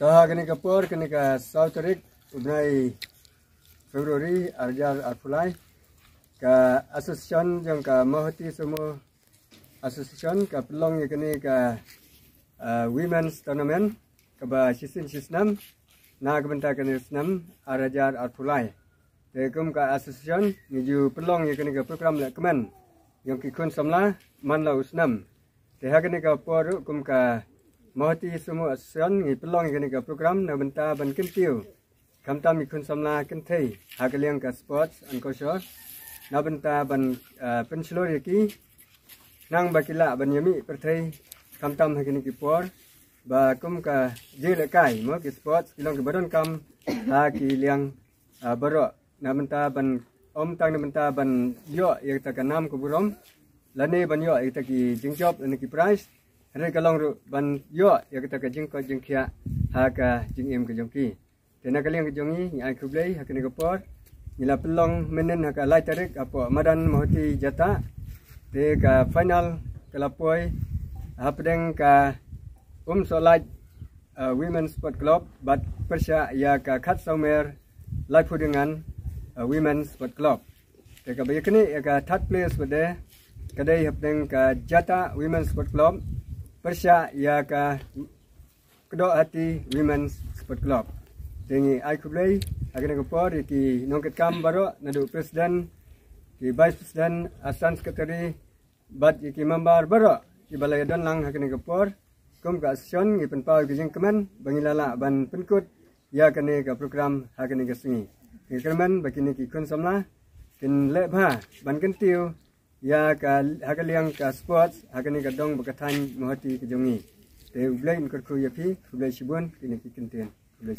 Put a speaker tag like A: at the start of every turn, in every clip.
A: Taha kini kapur kini ka South Tarik ubnai Februari arjar arpulai ka asosiasi yang ka mahati semua asosiasi ka pelong kini ka women's tournament ka ba sisin sisnam na kebentar kini senam arjar arpulai. Tekum ka asosiasi niju pelong kini ka program lekman yang kikun samla manla usnam. Teha kini ka por kum ka mahati semua asosiasi ngi pelong kini ka program na bentar ban kentiu. Kamtam ikun samla kentai hagaliang ka sports and culture na bentar ban penselur yaki nang bakila ban yami pertai kamtam hakini ki por ba kum ka jelekai mo ki sports ilang ke badan kam ha ki liang baro na bentar ban om tang na bentar ban yo yak ta kanam ko burom lane ban yo yak ta ki jingjob ni ki prize Hari kalong ru ban yo ya kita ka jing ko jing khia ha ka jing em ka jong ki tena kaliang ka jongi ai kublai ha kini ka por nila pelong menen ha ka lai tarik apo madan mahoti jata te ka final kalapoi ha pedeng ka solaj women's sport club bat persya ya ka khat somer lai pudingan women's sport club te ka bayakni ya ka third place bade kadai hapdeng ka jata women's sport club Persya ya ka kedua hati Women's Sport Club. Tengi ai kublai akan ngepor ki nongket kam baro nadu presiden ki vice president asan sekretari bat ki member baro ki balai dan lang akan ngepor kum ka asion ki penpau ki jengkeman bangilala ban penkut ya kene ka program akan ngesingi. Ki keman bakini ki kun samla kin lebha ban kentiu ya ka hagaliang ka sports hagani ka dong bakathan mohati ke jongi te ublai in kurku yapi ublai shibun kini kikinten ublai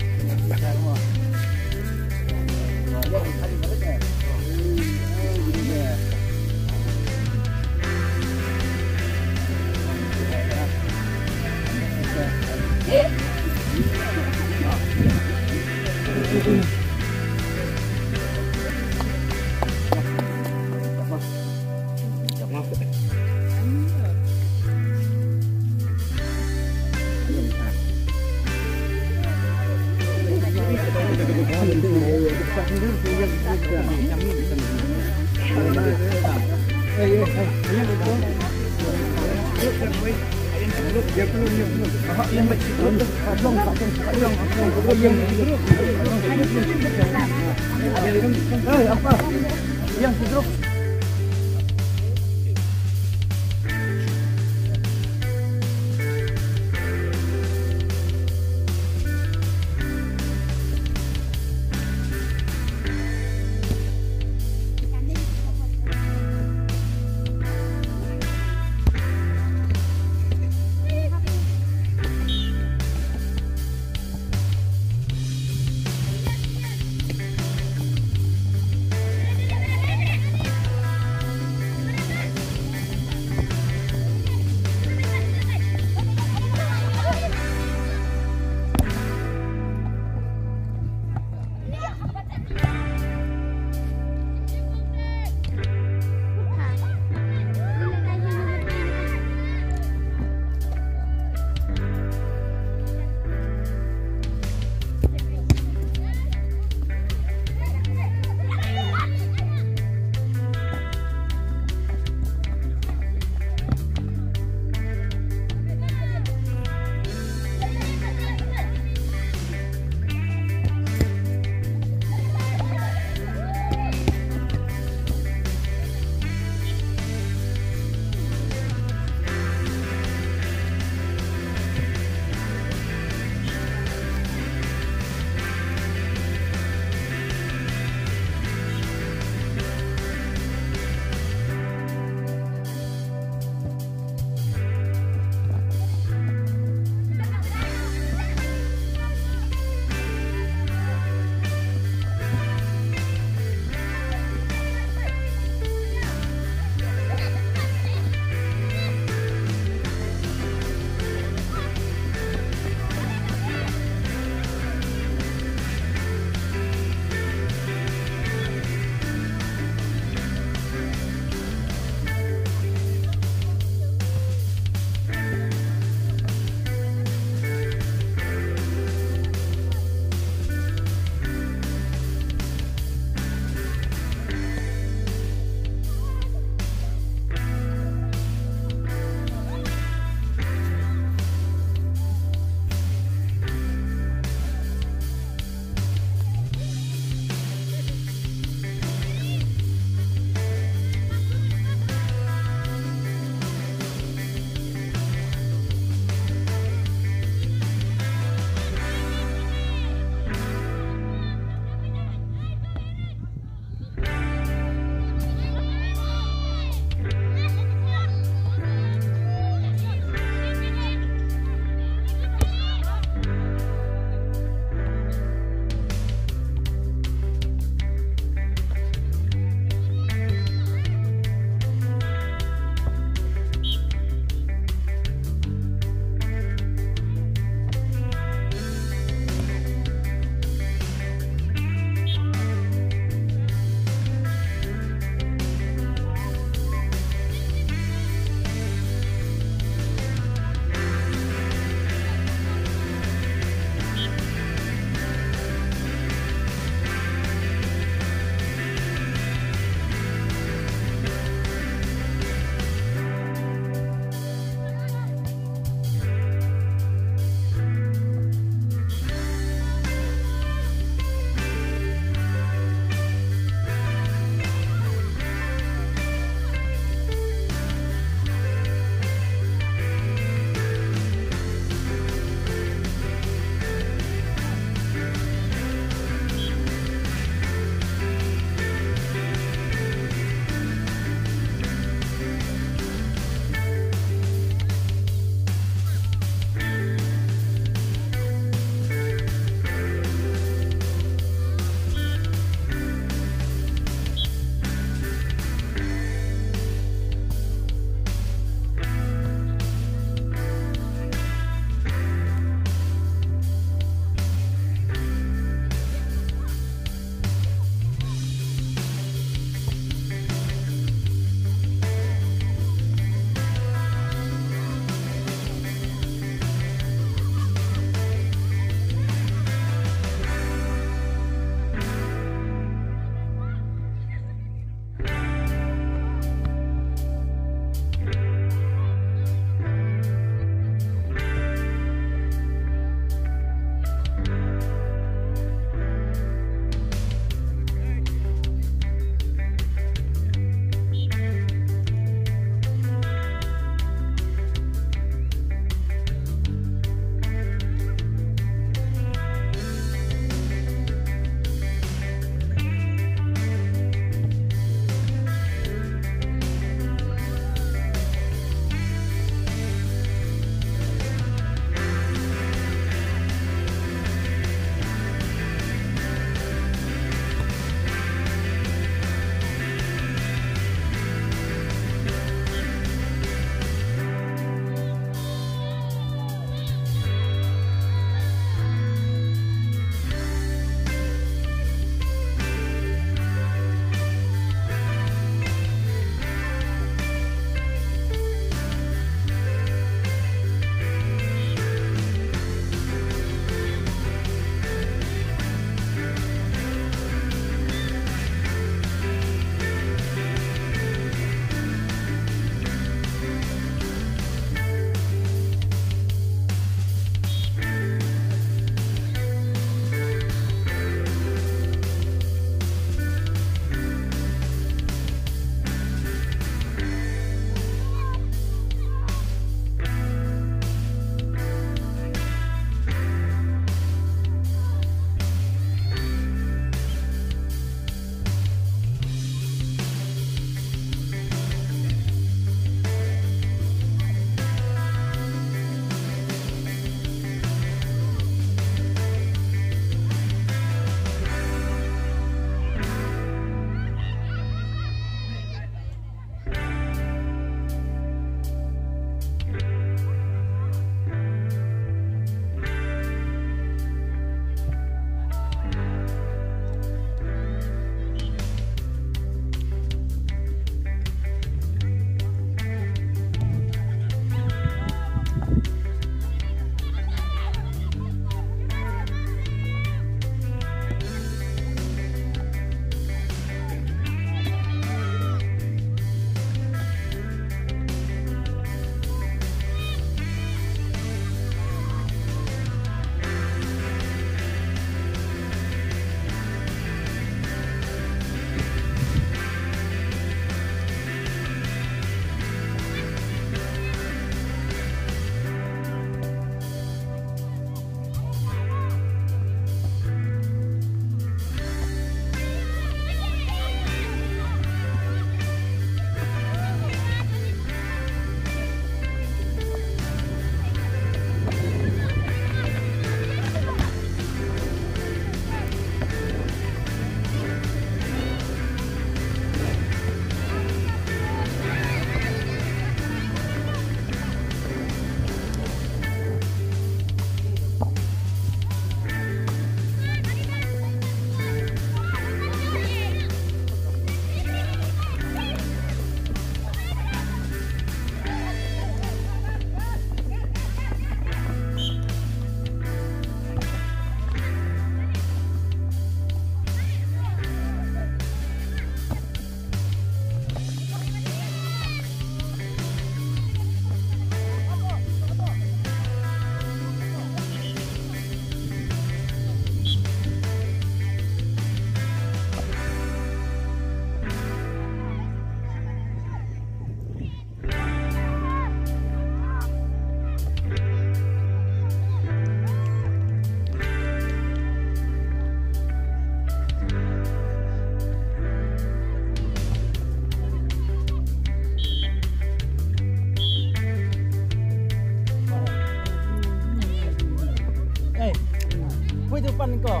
B: depan kau.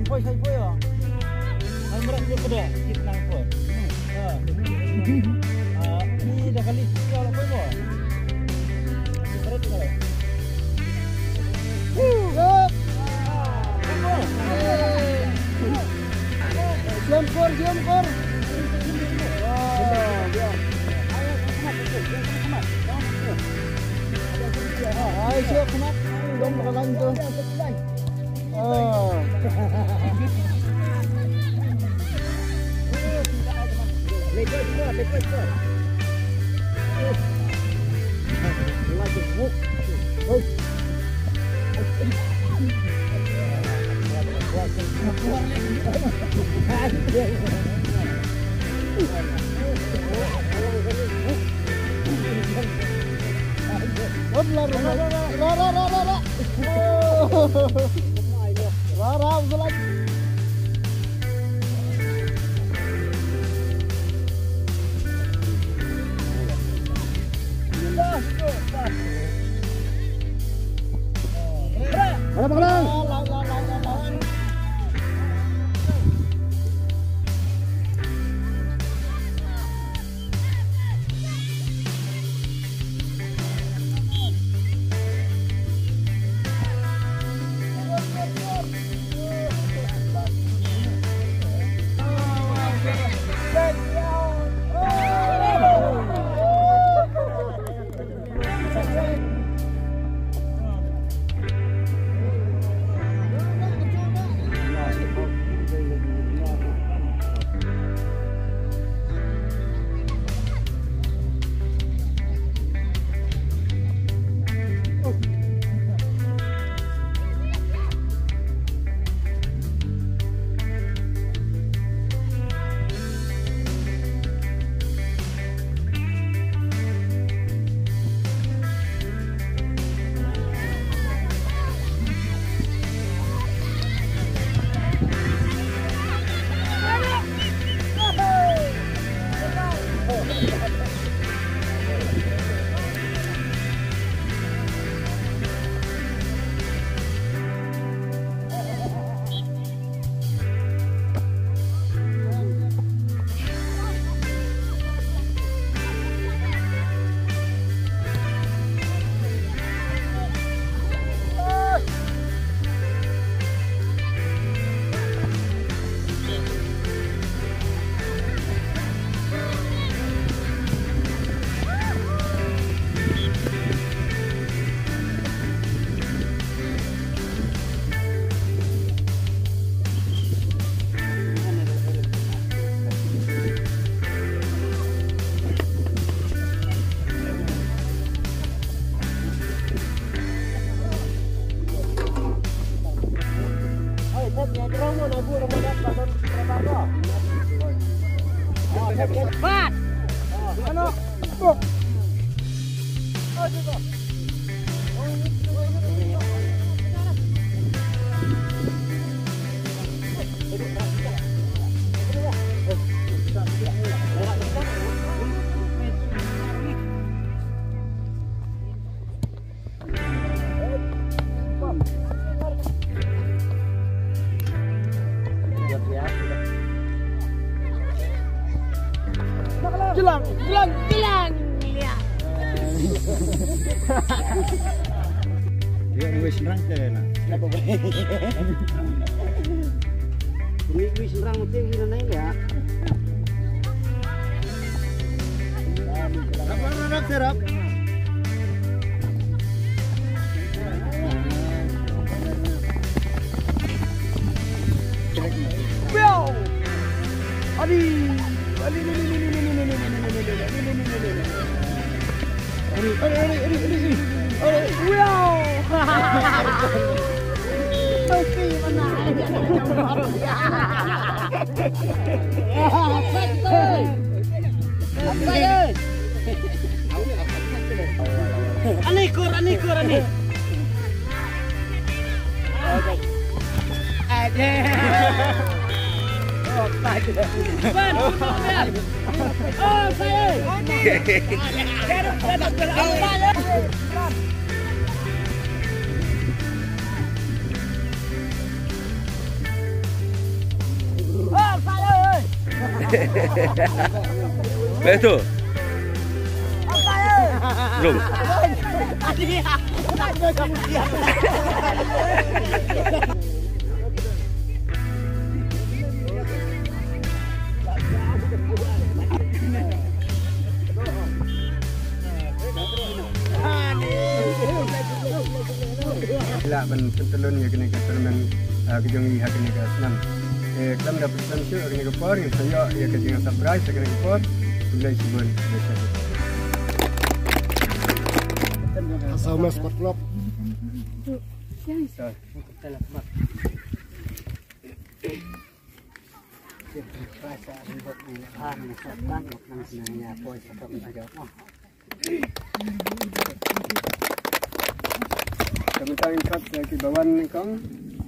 B: Poin saya poin ah. Hai merak dia pada kita nang poin. Ni dah kali kau lah poin kau. Berat tu kalau. Jempor. Ayo siap kemat. Dom kalan tu. Lekor. Lagi buk. Rara betul lagi. Ada bang. Pat. Ano? Oh. Oh, dito. Jelang. Dia wis nerang kena. Kenapa boleh? Wis nerang mesti ngene ya. Apa nak serap? Wow. Adi. Wow. Okey, mana? Anikur. Ada. Oh, pagi. Ban, ban. Oh, saya.
C: Itu. Belum.
A: Lah ben pentelun ya kena ketemen kejongi hak kena ke senam. Kelam dapat sensu kena ke por yang saya ya ke dengan surprise kena ke por. Mulai sibun biasa.
B: Sama sport club.
A: Kami kat ke bawan kong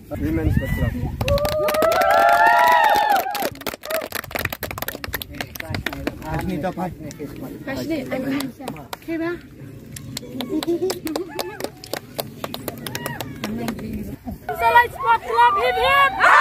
A: Women's Sport Club.
B: Ni dapat.
D: Kasih, okay ba? Salai Sport Club, hip hip!